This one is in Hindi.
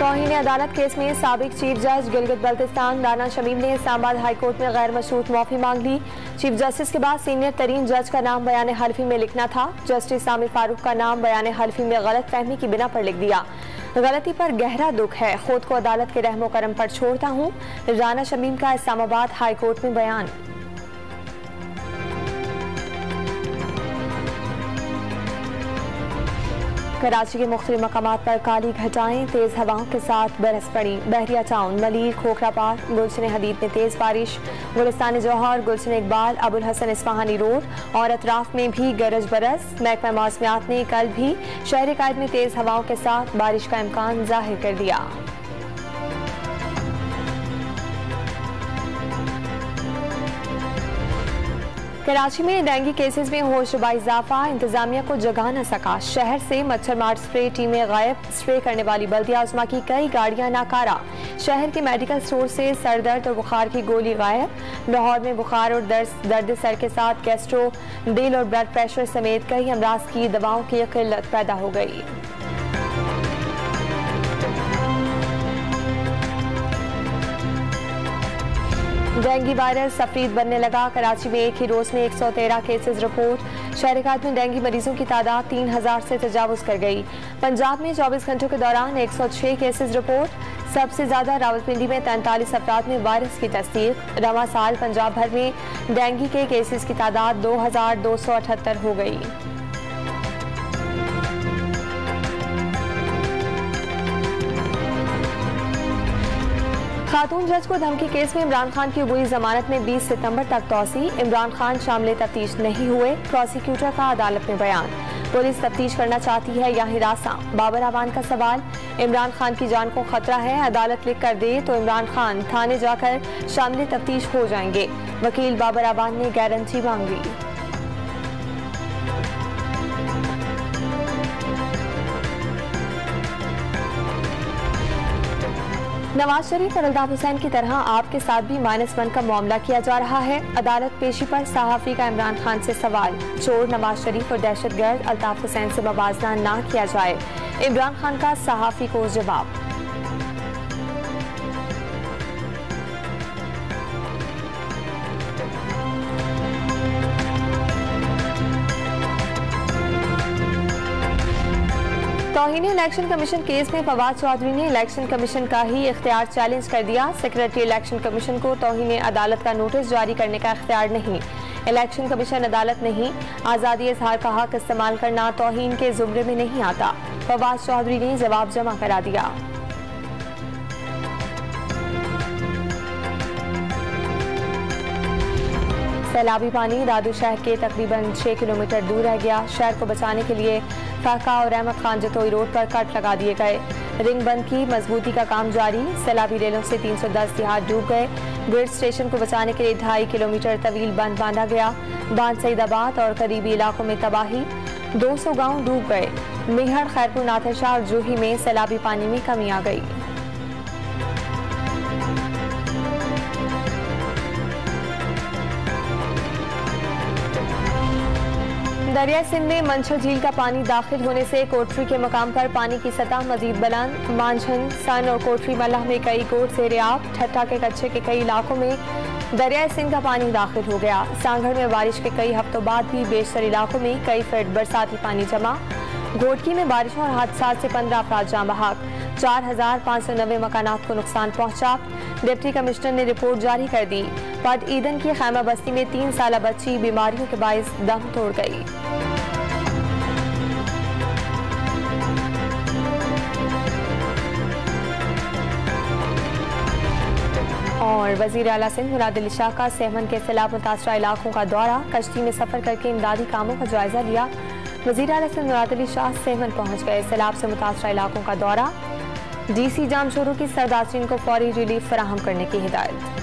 तौहीन अदालत केस में साबिक चीफ जज गिलगित बल्तिस्तान राना शमीम ने इस्लामाबाद हाई कोर्ट में गैर मशरूत माफी मांग ली। चीफ जस्टिस के बाद सीनियर तरीन जज का नाम बयान हल्फी में लिखना था। जस्टिस आमिर फारूक का नाम बयान हल्फी में गलत फहमी की बिना पर लिख दिया। गलती पर गहरा दुख है, खुद को अदालत के रहमो करम पर छोड़ता हूँ। राना शमीम का इस्लामाबाद हाई कोर्ट में बयान। कराची के मुख्तलिफ मकामात पर काली घटाएं तेज हवाओं के साथ बरस पड़ी। बहरिया टाउन, मलीर, खोखरा पार्क, गुलशन हदीद में तेज बारिश। गुलिस्तान जौहर, गुलशन इकबाल, अबुल हसन इस्फहानी रोड और अतराफ में भी गरज बरस। महकमा मौसमियात ने कल भी शहर कायद में तेज हवाओं के साथ बारिश का इम्कान जाहिर कर दिया। कराची में डेंगू केसेस में होशरुबा इजाफा, इंतजामिया को जगा न सका। शहर से मच्छर मार स्प्रे टीमें गायब, स्प्रे करने वाली बल्दिया उस्मा की कई गाड़ियां नाकारा। शहर के मेडिकल स्टोर से सरदर्द और बुखार की गोली गायब। लाहौर में बुखार और दर्द सर के साथ गैस्ट्रो, दिल और ब्लड प्रेशर समेत कई अमराज की दवाओं की किल्लत पैदा हो गई। डेंगू वायरस सफरीद बनने लगा। कराची में एक ही रोज में 113 केसेस रिपोर्ट। शहर में डेंगू मरीजों की तादाद 3000 से तजावुज कर गई। पंजाब में 24 घंटों के दौरान 106 केसेस रिपोर्ट। सबसे ज्यादा रावलपिंडी में 43 अफराद में वायरस की तस्दीक। रवां साल पंजाब भर में डेंगू के केसेस की तादाद 2278 हो गई। खातून जज को धमकी केस में इमरान खान की अबूई जमानत में 20 सितंबर तक तौसी। इमरान खान शामिल तफ्तीश नहीं हुए, प्रोसिक्यूटर का अदालत में बयान। पुलिस तफ्तीश करना चाहती है या हिरासा। बाबर आवान का सवाल, इमरान खान की जान को खतरा है, अदालत लिख कर दे तो इमरान खान थाने जाकर शामिल तफ्तीश हो जाएंगे। वकील बाबर आवान ने गारंटी मांगी। नवाज शरीफ और अल्ताफ हुसैन की तरह आपके साथ भी -1 का मामला किया जा रहा है। अदालत पेशी पर सहाफी का इमरान खान से सवाल, चोर नवाज शरीफ और दहशतगर्द अल्ताफ हुसैन से मवाजना ना किया जाए। इमरान खान का सहाफी को जवाब। तौहीन इलेक्शन कमीशन केस में फवाद चौधरी ने इलेक्शन कमीशन का ही इख्तियार चैलेंज कर दिया। सेक्रेटरी इलेक्शन कमीशन को तौहीन अदालत का नोटिस जारी करने का इख्तियार नहीं। इलेक्शन कमीशन अदालत नहीं, आज़ादी इजहार का हक इस्तेमाल करना तौहीन के जुमरे में नहीं आता। फवाद चौधरी ने जवाब जमा करा दिया। सैलाबी पानी दादू शहर के तकरीबन 6 किलोमीटर दूर रह गया। शहर को बचाने के लिए फाका और अहमद खान जतोई रोड पर कट लगा दिए गए। रिंग बंद की मजबूती का काम जारी। सैलाबी रेलों से 310 देहात डूब गए। ब्रिज स्टेशन को बचाने के लिए 2.5 किलोमीटर तवील बंद बांधा गया। बांध सईदाबाद और करीबी इलाकों में तबाही, 200 गाँव डूब गए। मेहड़, खैरपुर, नाथरशाह और जूही में सैलाबी पानी में कमी आ गई। दरिया सिंध में मंछर झील का पानी दाखिल होने से कोटरी के मकाम पर पानी की सतह मजीद बुलंद। मांझन, सन और कोटरी मल्लाह में कई गोट ज़ेर-ए-आब। ठट्टा के कच्चे के कई इलाकों में दरिया सिंध का पानी दाखिल हो गया। सांगड़ में बारिश के कई हफ्तों बाद भी बेशतर इलाकों में कई फीट बरसाती पानी जमा। घोटकी में बारिशों और हादसात से 15 अफराद जाँ बहक। 4590 मकानात को नुकसान पहुंचा। डिप्टी कमिश्नर ने रिपोर्ट जारी कर दी। पद ईदन की खैमा बस्ती में 3 साल बच्ची बीमारियों के बायस दम तोड़ गई। और वज़ीर आला सिंध मुराद अली शाह का सेहमन के सैलाब मुतासरा इलाकों का दौरा। कश्ती में सफर करके इमदादी कामों का जायजा लिया। वज़ीर आला सिंध मुराद अली शाह सेहमन पहुंच गए। सैलाब से मुतासरा इलाकों का दौरा। DC जामशोरों की सरदारचीन को फौरी रिलीफ फराहम करने की हिदायत।